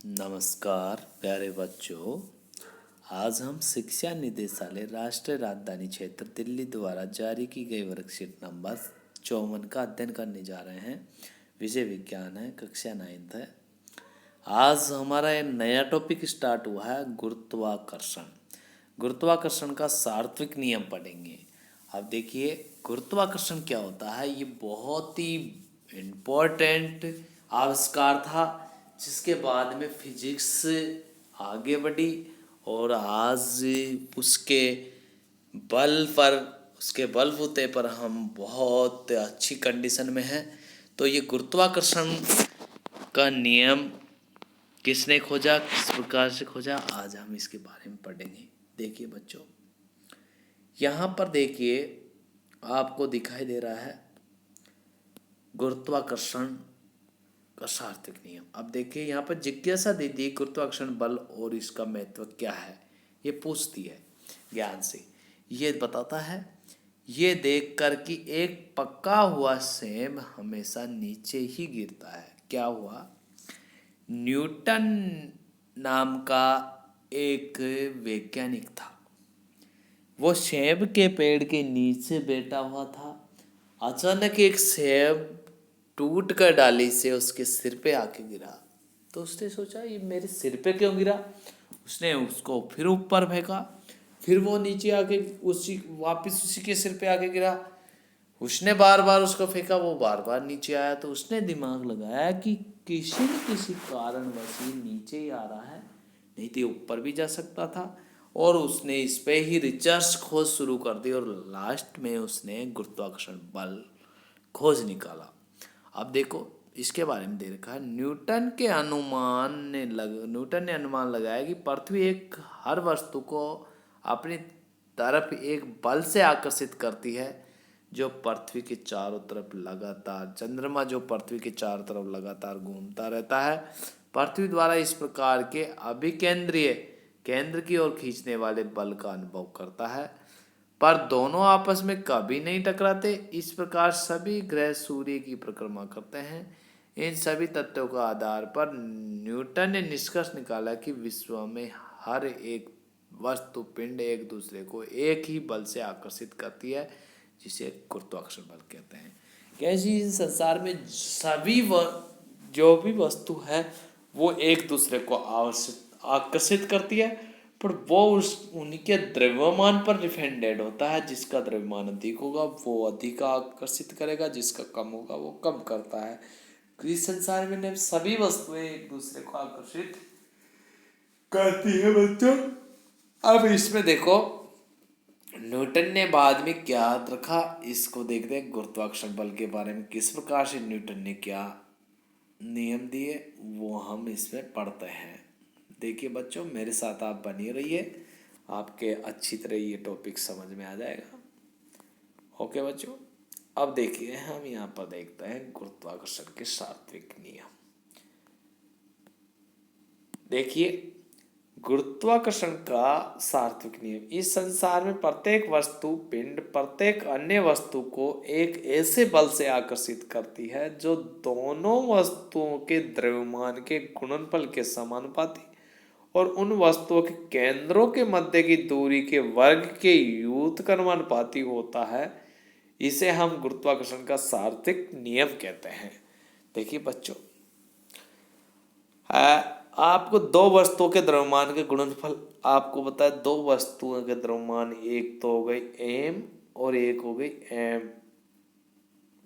नमस्कार प्यारे बच्चों। आज हम शिक्षा निदेशालय राष्ट्रीय राजधानी क्षेत्र दिल्ली द्वारा जारी की गई वर्कशीट नंबर 54 का अध्ययन करने जा रहे हैं। विषय विज्ञान है, कक्षा 9 है। आज हमारा ये नया टॉपिक स्टार्ट हुआ है, गुरुत्वाकर्षण। गुरुत्वाकर्षण का सार्वत्रिक नियम पढ़ेंगे। अब देखिए, गुरुत्वाकर्षण क्या होता है। ये बहुत ही इम्पोर्टेंट आविष्कार था, जिसके बाद में फिजिक्स आगे बढ़ी और आज उसके बल पर उसके बलबूते पर हम बहुत अच्छी कंडीशन में हैं। तो ये गुरुत्वाकर्षण का नियम किसने खोजा, किस प्रकार से खोजा, आज हम इसके बारे में पढ़ेंगे। देखिए बच्चों, यहाँ पर देखिए आपको दिखाई दे रहा है गुरुत्वाकर्षण का सार्वत्रिक नियम। अब देखिए यहाँ पर जिज्ञासा दीदी गुरुत्वाकर्षण बल और इसका महत्व क्या है, ये पूछती है ज्ञान से। ये बताता है, ये देख कर कि एक पका हुआ सेब हमेशा नीचे ही गिरता है। क्या हुआ, न्यूटन नाम का एक वैज्ञानिक था। वो सेब के पेड़ के नीचे बैठा हुआ था। अचानक एक सेब टूट कर डाली से उसके सिर पे आके गिरा। तो उसने सोचा, ये मेरे सिर पे क्यों गिरा। उसने उसको फिर ऊपर फेंका, फिर वो नीचे आके वापस उसी के सिर पे आके गिरा। उसने बार बार उसको फेंका, वो बार बार नीचे आया। तो उसने दिमाग लगाया कि किसी न किसी कारणवश ये नीचे ही आ रहा है, नहीं तो ऊपर भी जा सकता था। और उसने इस पे ही रिसर्च खोज शुरू कर दी और लास्ट में उसने गुरुत्वाकर्षण बल खोज निकाला। अब देखो, इसके बारे में दे रखा है, न्यूटन ने अनुमान लगाया कि पृथ्वी एक हर वस्तु को अपनी तरफ एक बल से आकर्षित करती है, जो पृथ्वी के चारों तरफ लगातार चंद्रमा जो पृथ्वी के चारों तरफ लगातार घूमता रहता है। पृथ्वी द्वारा इस प्रकार के अभिकेंद्रीय केंद्र की ओर खींचने वाले बल का अनुभव करता है, पर दोनों आपस में कभी नहीं टकराते। इस प्रकार सभी ग्रह सूर्य की परिक्रमा करते हैं। इन सभी तथ्यों का आधार पर न्यूटन ने निष्कर्ष निकाला कि विश्व में हर एक वस्तु पिंड एक दूसरे को एक ही बल से आकर्षित करती है, जिसे गुरुत्वाकर्षण बल कहते हैं। कैसी इस संसार में जो भी वस्तु है वो एक दूसरे को आकर्षित करती है, पर वो उनके द्रव्यमान पर डिपेंडेंट होता है। जिसका द्रव्यमान अधिक होगा वो अधिक आकर्षित करेगा, जिसका कम होगा वो कम करता है। इस संसार में सभी वस्तुएं एक दूसरे को आकर्षित करती है बच्चों। अब इसमें देखो, न्यूटन ने बाद में क्या रखा, इसको देखते हैं। गुरुत्वाकर्षण बल के बारे में किस प्रकार से न्यूटन ने क्या नियम दिए, वो हम इसमें पढ़ते हैं। देखिए बच्चों, मेरे साथ आप बने रहिए, आपके अच्छी तरह ये टॉपिक समझ में आ जाएगा। ओके बच्चों, अब देखिए हम यहाँ पर देखते हैं गुरुत्वाकर्षण के सात्विक नियम। देखिए, गुरुत्वाकर्षण का सार्वत्रिक नियम, इस संसार में प्रत्येक वस्तु पिंड प्रत्येक अन्य वस्तु को एक ऐसे बल से आकर्षित करती है जो दोनों वस्तुओं के द्रव्यमान के गुणनफल के समानुपाती और उन वस्तुओं के केंद्रों के मध्य की दूरी के वर्ग के व्युत्क्रमानुपाती होता है। इसे हम गुरुत्वाकर्षण का सार्वत्रिक नियम कहते हैं। देखिए बच्चों, आपको दो वस्तुओं के द्रव्यमान के गुणनफल आपको बताया। दो वस्तुओं के द्रव्यमान, एक तो हो गई m और एक हो गई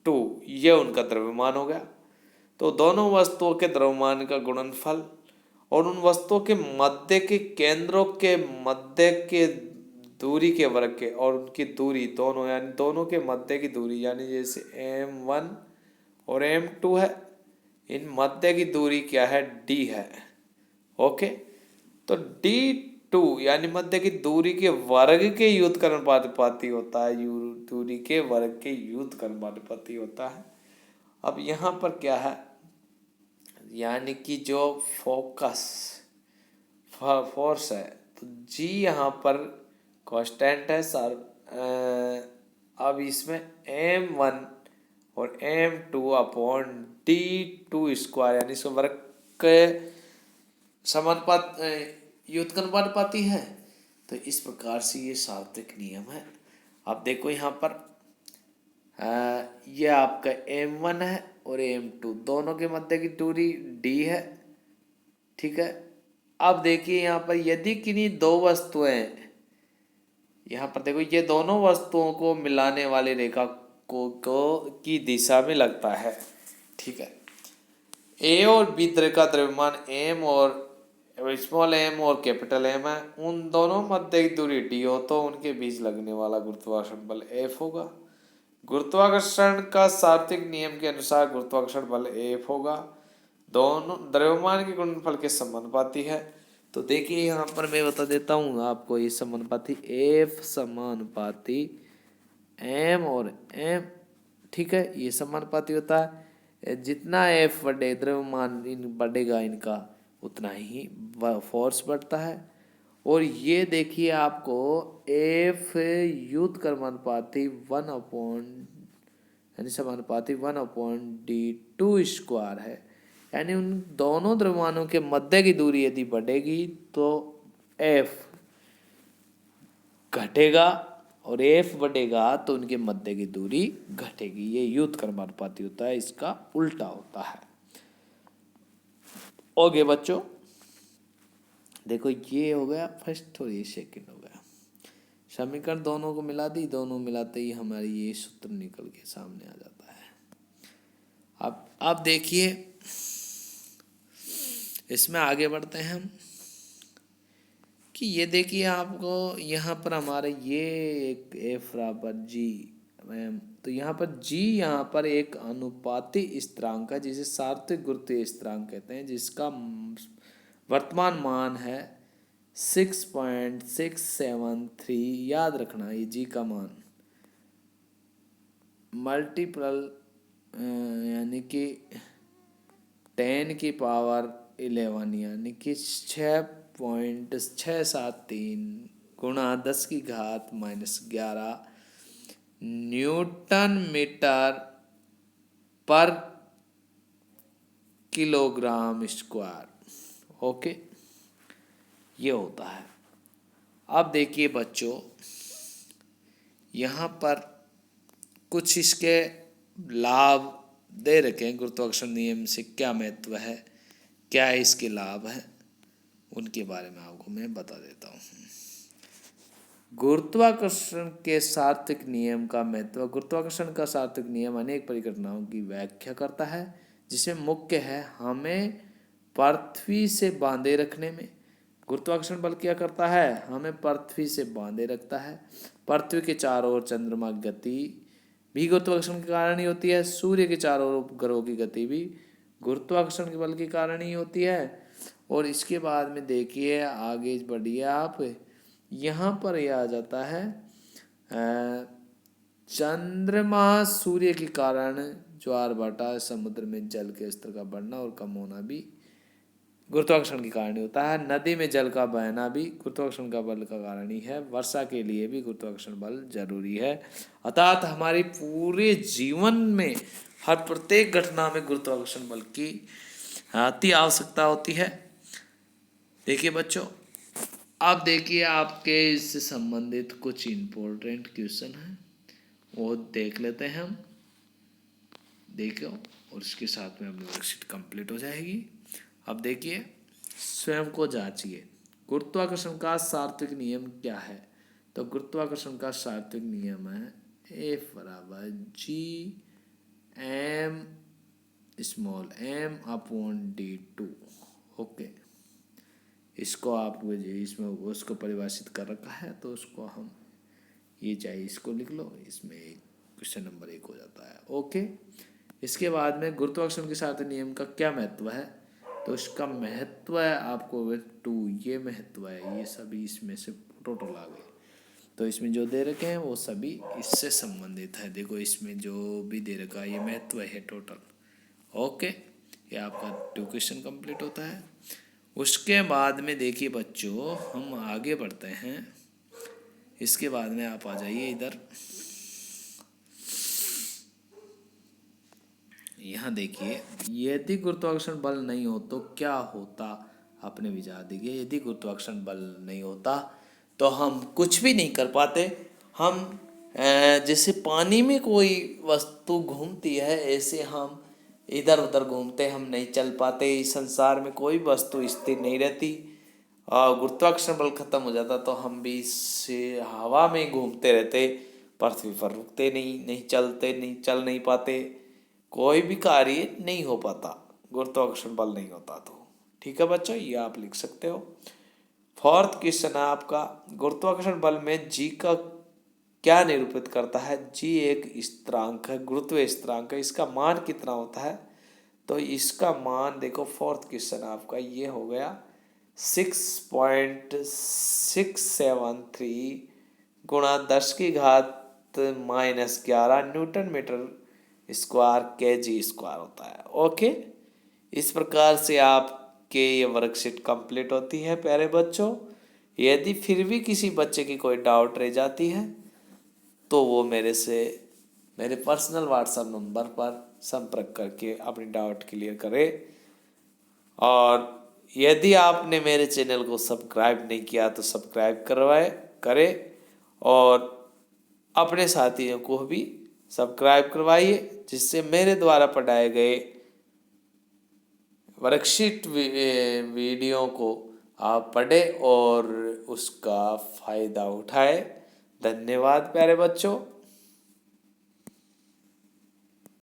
m2, ये उनका द्रव्यमान हो गया। तो दोनों वस्तुओं के द्रव्यमान का गुणनफल और उन वस्तुओं के मध्य के केंद्रों के मध्य के दूरी के वर्ग के और उनकी दूरी दोनों, यानी दोनों के मध्य की दूरी, यानी जैसे m1 और m2 है, इन मध्य की दूरी क्या है, d है। ओके, तो d2 यानी मध्य की दूरी के वर्ग के व्युत्क्रमानुपाती होता है, दूरी के वर्ग के व्युत्क्रमानुपाती होता है। अब यहाँ पर क्या है, यानी कि जो फोर्स है, तो g यहाँ पर कांस्टेंट है सर। अब इसमें m1 और m2 अपॉन d2 स्क्वायर, यानी इसका वर्ग समानुपात व्युत्क्रमानुपाती है। तो इस प्रकार से ये सार्वत्रिक नियम है। अब देखो यहाँ पर ये आपका M1 है और M2 दोनों के मध्य की दूरी D है, ठीक है। अब देखिए यहाँ पर यदि किन्हीं दो वस्तुएं, यहाँ पर देखो ये दोनों वस्तुओं को मिलाने वाली रेखा को की दिशा में लगता है, ठीक है। ए और बी तरह का द्रव्यमान एम और स्मॉल एम और कैपिटल एम है, उन दोनों मध्य की दूरी डी हो तो उनके बीच लगने वाला गुरुत्वाकर्षण बल एफ होगा। गुरुत्वाकर्षण का सार्वत्रिक नियम के अनुसार गुरुत्वाकर्षण बल एफ होगा, दोनों द्रव्यमान के गुणनफल के समानुपाती है। तो देखिए यहाँ पर मैं बता देता हूँ आपको, ये समानुपाती एफ समानुपाती एम और एम, ठीक है। ये समानुपाती होता है, जितना एफ बढ़े द्रव्यमान बढ़ेगा इनका उतना ही फोर्स बढ़ता है। और ये देखिए आपको एफ व्युत्क्रमानुपाती 1 यानी समानुपाती 1/d² है। यानी उन दोनों द्रव्यमानों के मध्य की दूरी यदि बढ़ेगी तो एफ घटेगा और एफ बढ़ेगा तो उनके मध्य की दूरी घटेगी। ये व्युत्क्रमानुपाती होता है, इसका उल्टा होता है। ओके बच्चों, देखो ये हो गया फर्स्ट और ये सेकंड हो गया। समीकरण दोनों को मिला दी, दोनों मिलाते ही हमारी ये सूत्र निकल के सामने आ जाता है। अब देखिए इसमें आगे बढ़ते हैं हम कि ये देखिए आपको यहाँ पर हमारे ये एक एफ बराबर जी, तो यहाँ पर जी यहाँ पर एक अनुपाती स्थिरांक है जिसे सार्वत्रिक गुरुत्वीय स्थिरांक कहते हैं, जिसका वर्तमान मान है 6.673। याद रखना ये जी का मान मल्टीपल यानी कि 10⁻11 यानी कि 6.673 गुणा 10⁻⁻11 न्यूटन मीटर पर किलोग्राम स्क्वायर। ओके, ये होता है। अब देखिए बच्चों यहाँ पर कुछ इसके लाभ दे रखे हैं, गुरुत्वाकर्षण नियम से क्या महत्व है, क्या इसके लाभ है, उनके बारे में आपको मैं बता देता हूँ। गुरुत्वाकर्षण के सार्वत्रिक नियम का महत्व। गुरुत्वाकर्षण का सार्वत्रिक नियम अनेक परिघटनाओं की व्याख्या करता है, जिसमें मुख्य है हमें पृथ्वी से बांधे रखने में। गुरुत्वाकर्षण बल क्या करता है, हमें पृथ्वी से बांधे रखता है। पृथ्वी के चारों ओर चंद्रमा की गति भी गुरुत्वाकर्षण के कारण ही होती है। सूर्य के चारों ओर ग्रहों की गति भी गुरुत्वाकर्षण के बल के कारण ही होती है। और इसके बाद में देखिए आगे बढ़िए आप, यहाँ पर यह आ जाता है चंद्रमा सूर्य के कारण ज्वारभाटा समुद्र में जल के स्तर का बढ़ना और कम होना भी गुरुत्वाकर्षण के कारण ही होता है। नदी में जल का बहना भी गुरुत्वाकर्षण का बल का कारण ही है। वर्षा के लिए भी गुरुत्वाकर्षण बल जरूरी है। अर्थात हमारी पूरे जीवन में हर प्रत्येक घटना में गुरुत्वाकर्षण बल की अति आवश्यकता होती है। देखिए बच्चों, अब देखिए आपके इससे संबंधित कुछ इम्पोर्टेंट क्वेश्चन हैं, वो देख लेते हैं हम। देखो, और इसके साथ में अपनी वर्कशीट कंप्लीट हो जाएगी। अब देखिए, स्वयं को जांचिए, गुरुत्वाकर्षण का सार्वत्रिक नियम क्या है। तो गुरुत्वाकर्षण का सार्वत्रिक नियम है F बराबर G M small M upon d²। Okay, इसको आप इसमें उसको परिभाषित कर रखा है, तो उसको हम ये चाहिए इसको लिख लो, इसमें क्वेश्चन नंबर 1 हो जाता है। ओके, इसके बाद में गुरुत्वाकर्षण के सार्वत्रिक नियम का क्या महत्व है, तो इसका महत्व है आपको 2, ये महत्व है, ये सभी इसमें से टोटल आ गए। तो इसमें जो दे रखे हैं वो सभी इससे संबंधित है। देखो इसमें जो भी दे रखा है ये महत्व है टोटल। ओके, ये आपका 2 क्वेश्चन कंप्लीट होता है। उसके बाद में देखिए बच्चों हम आगे बढ़ते हैं। इसके बाद में आप आ जाइए इधर, यहाँ देखिए, यदि गुरुत्वाकर्षण बल नहीं हो तो क्या होता, आपने विचार देखिए, यदि गुरुत्वाकर्षण बल नहीं होता तो हम कुछ भी नहीं कर पाते। हम जैसे पानी में कोई वस्तु घूमती है, ऐसे हम इधर उधर घूमते, हम नहीं चल पाते। इस संसार में कोई वस्तु स्थिर नहीं रहती। और गुरुत्वाकर्षण बल खत्म हो जाता तो हम भी इससे हवा में घूमते रहते, पृथ्वी पर रुकते नहीं, नहीं चलते, नहीं चल नहीं पाते, कोई भी कार्य नहीं हो पाता गुरुत्वाकर्षण बल नहीं होता तो। ठीक है बच्चों, ये आप लिख सकते हो। फोर्थ क्वेश्चन है आपका, गुरुत्वाकर्षण बल में जी का क्या निरूपित करता है। जी एक स्थिरांक है, गुरुत्व स्थिरांक है, इसका मान कितना होता है। तो इसका मान देखो, फोर्थ क्वेश्चन आपका ये हो गया 6.673 गुणा 10⁻⁻11 newton metre square kg square होता है। ओके, इस प्रकार से आपके ये वर्कशीट कंप्लीट होती है प्यारे बच्चों। यदि फिर भी किसी बच्चे की कोई डाउट रह जाती है तो वो मेरे पर्सनल व्हाट्सएप नंबर पर संपर्क करके अपनी डाउट क्लियर करे। और यदि आपने मेरे चैनल को सब्सक्राइब नहीं किया तो सब्सक्राइब करें और अपने साथियों को भी सब्सक्राइब करवाइए, जिससे मेरे द्वारा पढ़ाए गए वर्कशीट वीडियो को आप पढ़ें और उसका फ़ायदा उठाएं। धन्यवाद प्यारे बच्चों।